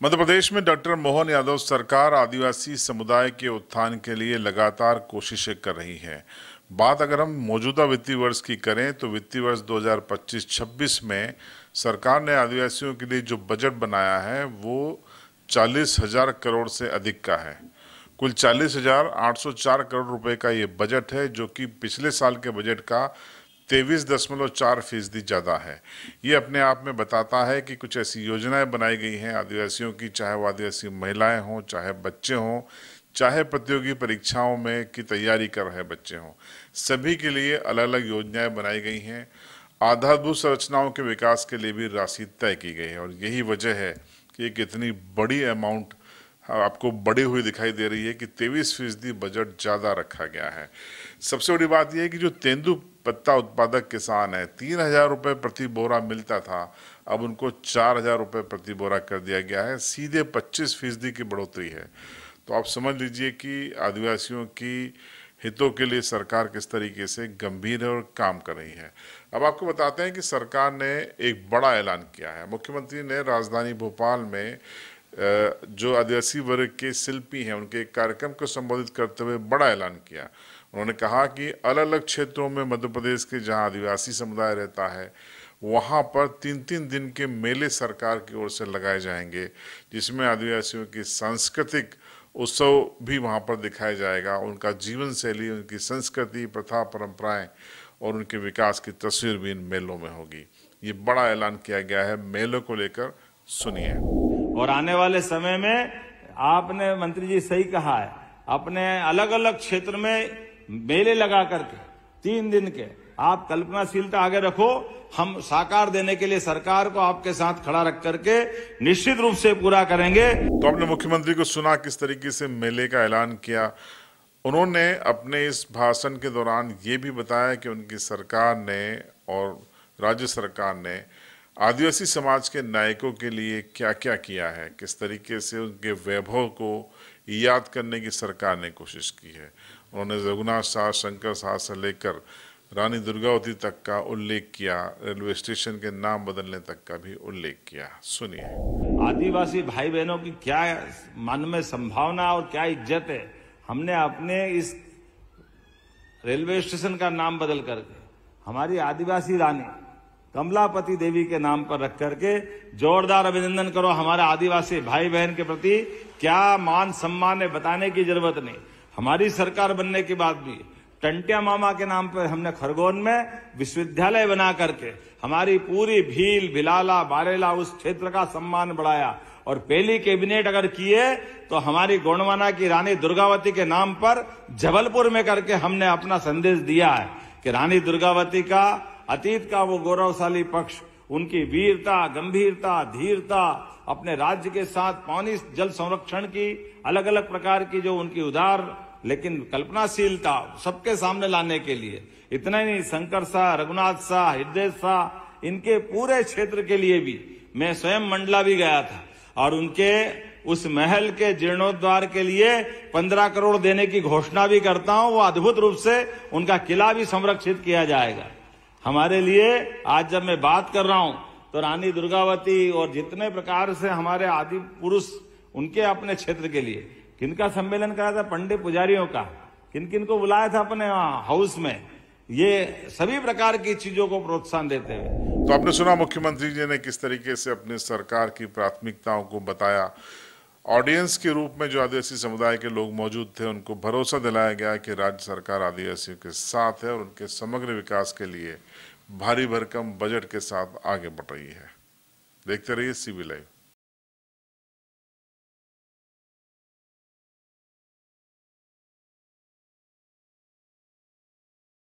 मध्य प्रदेश में डॉक्टर मोहन यादव सरकार आदिवासी समुदाय के उत्थान के लिए लगातार कोशिशें कर रही है। बात अगर हम मौजूदा वित्तीय वर्ष की करें तो वित्तीय वर्ष 2025-26 में सरकार ने आदिवासियों के लिए जो बजट बनाया है वो 40,000 करोड़ से अधिक का है। कुल 40,804 करोड़ रुपए का ये बजट है, जो कि पिछले साल के बजट का 23.4% ज़्यादा है। ये अपने आप में बताता है कि कुछ ऐसी योजनाएं बनाई गई हैं आदिवासियों की, चाहे वो आदिवासी महिलाएं हों, चाहे बच्चे हों, चाहे प्रतियोगी परीक्षाओं में की तैयारी कर रहे बच्चे हों, सभी के लिए अलग अलग योजनाएं बनाई गई हैं। आधारभूत संरचनाओं के विकास के लिए भी राशि तय की गई है और यही वजह है कि एक इतनी बड़ी अमाउंट आपको बढ़ी हुई दिखाई दे रही है कि 23% बजट ज़्यादा रखा गया है। सबसे बड़ी बात यह है कि जो तेंदु पत्ता उत्पादक किसान है, 3,000 रुपये प्रति बोरा मिलता था, अब उनको 4,000 रुपये प्रति बोरा कर दिया गया है। सीधे 25% की बढ़ोतरी है। तो आप समझ लीजिए कि आदिवासियों की हितों के लिए सरकार किस तरीके से गंभीर है और काम कर रही है। अब आपको बताते हैं कि सरकार ने एक बड़ा ऐलान किया है। मुख्यमंत्री ने राजधानी भोपाल में जो आदिवासी वर्ग के शिल्पी हैं उनके एक कार्यक्रम को संबोधित करते हुए बड़ा ऐलान किया। उन्होंने कहा कि अलग अलग क्षेत्रों में मध्य प्रदेश के जहां आदिवासी समुदाय रहता है वहां पर 3-3 दिन के मेले सरकार की ओर से लगाए जाएंगे, जिसमें आदिवासियों की सांस्कृतिक उत्सव भी वहां पर दिखाया जाएगा। उनका जीवन शैली, उनकी संस्कृति, प्रथा, परंपराएं और उनके विकास की तस्वीर भी इन मेलों में होगी। ये बड़ा ऐलान किया गया है मेलों को लेकर, सुनिए। और आने वाले समय में आपने मंत्री जी सही कहा है, अपने अलग अलग क्षेत्र में मेले लगा करके 3 दिन के आप कल्पनाशीलता आगे रखो। हम साकार देने के लिए सरकार को आपके साथ खड़ा रख करके निश्चित रूप से पूरा करेंगे। तो आपने मुख्यमंत्री को सुना किस तरीके से मेले का ऐलान किया। उन्होंने अपने इस भाषण के दौरान ये भी बताया कि उनकी सरकार ने और राज्य सरकार ने आदिवासी समाज के नायकों के लिए क्या क्या किया है, किस तरीके से उनके वैभव को याद करने की सरकार ने कोशिश की है। उन्होंने रघुनाथ साहब, शंकर साहब से लेकर रानी दुर्गावती तक का उल्लेख किया, रेलवे स्टेशन के नाम बदलने तक का भी उल्लेख किया। सुनिए। आदिवासी भाई बहनों की क्या मन में संभावना और क्या इज्जत है, हमने अपने इस रेलवे स्टेशन का नाम बदल करके हमारी आदिवासी रानी कमलापति देवी के नाम पर रख करके जोरदार अभिनंदन करो। हमारे आदिवासी भाई बहन के प्रति क्या मान सम्मान है, बताने की जरूरत नहीं। हमारी सरकार बनने के बाद भी टंटिया मामा के नाम पर हमने खरगोन में विश्वविद्यालय बना करके हमारी पूरी भील, भिलाला, बारेला उस क्षेत्र का सम्मान बढ़ाया। और पहली कैबिनेट अगर किए तो हमारी गोंडवाना की रानी दुर्गावती के नाम पर जबलपुर में करके हमने अपना संदेश दिया है कि रानी दुर्गावती का अतीत का वो गौरवशाली पक्ष, उनकी वीरता, गंभीरता, धीरता, अपने राज्य के साथ पानी जल संरक्षण की अलग अलग प्रकार की जो उनकी उदार लेकिन कल्पनाशीलता सबके सामने लाने के लिए, इतना ही नहीं, शंकर शाह, रघुनाथ शाह, हृदय शाह, इनके पूरे क्षेत्र के लिए भी मैं स्वयं मंडला भी गया था और उनके उस महल के जीर्णोद्धार के लिए 15 करोड़ देने की घोषणा भी करता हूं। वो अद्भुत रूप से उनका किला भी संरक्षित किया जाएगा। हमारे लिए आज जब मैं बात कर रहा हूं तो रानी दुर्गावती और जितने प्रकार से हमारे आदि पुरुष उनके अपने क्षेत्र के लिए किनका सम्मेलन करा था, पंडित पुजारियों का, किन किन को बुलाया था अपने हाउस में, ये सभी प्रकार की चीजों को प्रोत्साहन देते हुए। तो आपने सुना मुख्यमंत्री जी ने किस तरीके से अपने सरकार की प्राथमिकताओं को बताया। ऑडियंस के रूप में जो आदिवासी समुदाय के लोग मौजूद थे उनको भरोसा दिलाया गया कि राज्य सरकार आदिवासियों के साथ है और उनके समग्र विकास के लिए भारी भरकम बजट के साथ आगे बढ़ रही है। देखते रहिए CB लाइव।